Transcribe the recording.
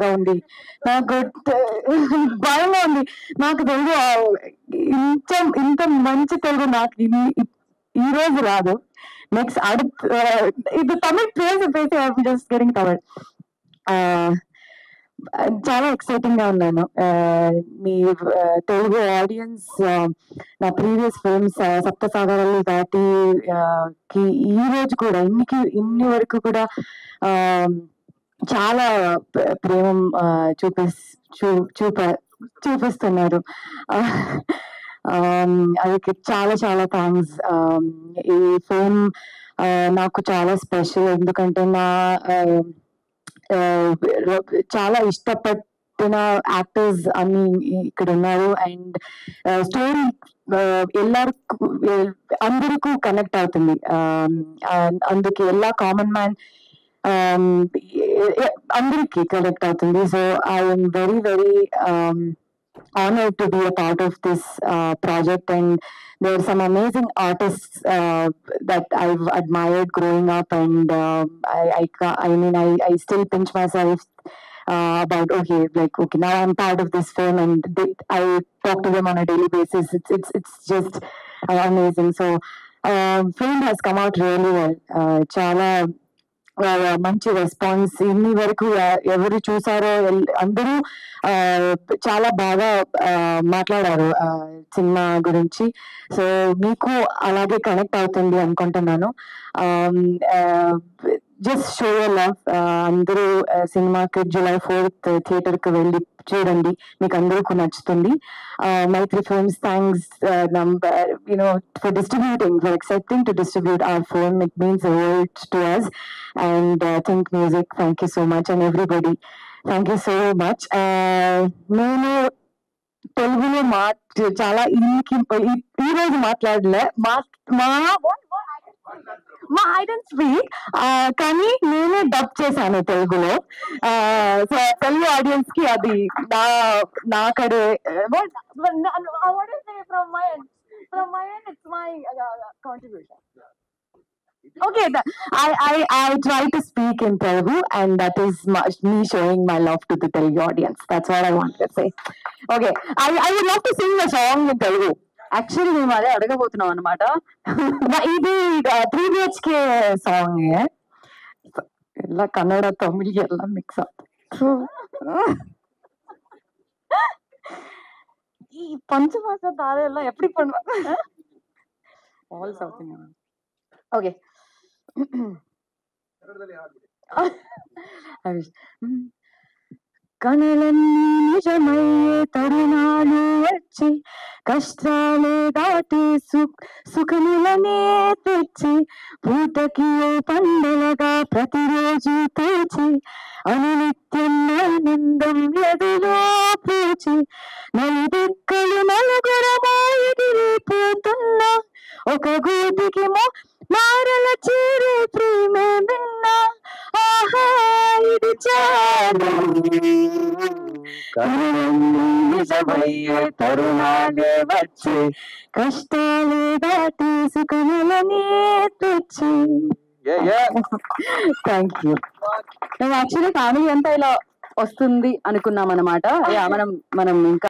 గా ఉంది. నాకు భయంగా ఉంది. నాకు తెలుగు ఇంత ఇంత మంచి తెలుగు నాకు ఈ రోజు రాదు. నెక్స్ట్ ఇది తమిళ్ పేసి ఐఎమ్ జస్ట్ గెటింగ్ తమిళ్. చాలా ఎక్సైటింగ్ గా ఉన్నాను. మీ తెలుగు ఆడియన్స్ నా ప్రీవియస్ ఫిల్మ్స్ సప్తసాగరాలు దాటి ఈ రోజు కూడా ఇన్ని వరకు కూడా చాలా ప్రేమ చూపిస్తున్నారు. అది చాలా చాలా థ్యాంక్స్. ఈ ఫిల్మ్ నాకు చాలా స్పెషల్, ఎందుకంటే నా చాలా ఇష్టపడిన యాక్టర్స్ అన్ని ఇక్కడ ఉన్నారు. అండ్ స్టోరీ అందరికీ కనెక్ట్ అవుతుంది. అందుకే ఎలా కామన్ మ్యాన్ అందరికీ కనెక్ట్ అవుతుంది. So I'm very very honored to be a part of this project, and there are some amazing artists that I've admired growing up, and I still pinch myself about okay, now I'm part of this film, and I talk to them on a daily basis. It's just amazing. So film has come out really well. Chala మంచి response. ఇన్ని వరకు ఎవరు చూసారో అందరూ చాలా బాగా మాట్లాడారు cinema గురించి. సో మీకు అలాగే కనెక్ట్ అవుతుంది అనుకుంటున్నాను. Just show your love. అందరూ సినిమాకి July 4th థియేటర్కి వెళ్ళి చూడండి, మీకు అందరికీ నచ్చుతుంది. Maitri Films, thanks for distributing, for accepting to distribute our film. It means the world to us. And Think Music, thank you so much, and everybody, thank you so much. నేను తెలుగులో చాలా ఈ రోజు మాట్లాడలే. మా ఐ డోంట్ స్పీక్, కానీ నేనే dub చేశాను తెలుగులో. సో తెలుగు ఆడియన్స్ కి అది నాకడే from my end it's my contribution. Okay, I try to speak in Telugu, and that is me showing my love to the Telugu audience. That's what I want to say. Okay, I would love to sing a song in Telugu. Actually మేము అదే అడగబోతున్నాం అనమాట. ఇది 3 BHK song. ಎಲ್ಲ ಕನ್ನಡ ತಮಿಳ್ ಎಲ್ಲ mix ಆಗ್ತದೆ. ಈ ಪಂಚಭಾಷ ಧಾರೆ ಎಲ್ಲ ಎಪ್ಪಡಿ பண்ணுவாங்க? All south Indian. ಓಕೆ, కళలన్నీ నిజమయ్యే తరుణాలు వచ్చి, కష్టాలే దాటి సుఖములనే తెచ్చి, పూటకి ఓ పండలగా ప్రతిరోజు తెచ్చి, అనునిత్యం ఆనందం ఎదులో పూచి, నలుదిక్కలు నలుగురమో ఎగిరిపోతున్నా, ఒక గూటికి మారల చేరే ప్రేమే విన్నా, ఆహా ఇది చాలు. నిజమయ్యే తరుణాలే వచ్చి, కష్టాలే దాటి సుఖములనే తెచ్చి. Thank you. మేము యాక్చువల్లీ ఫ్యామిలీ అంతా ఇలా వస్తుంది అనుకున్నాం అనమాట. మనం ఇంకా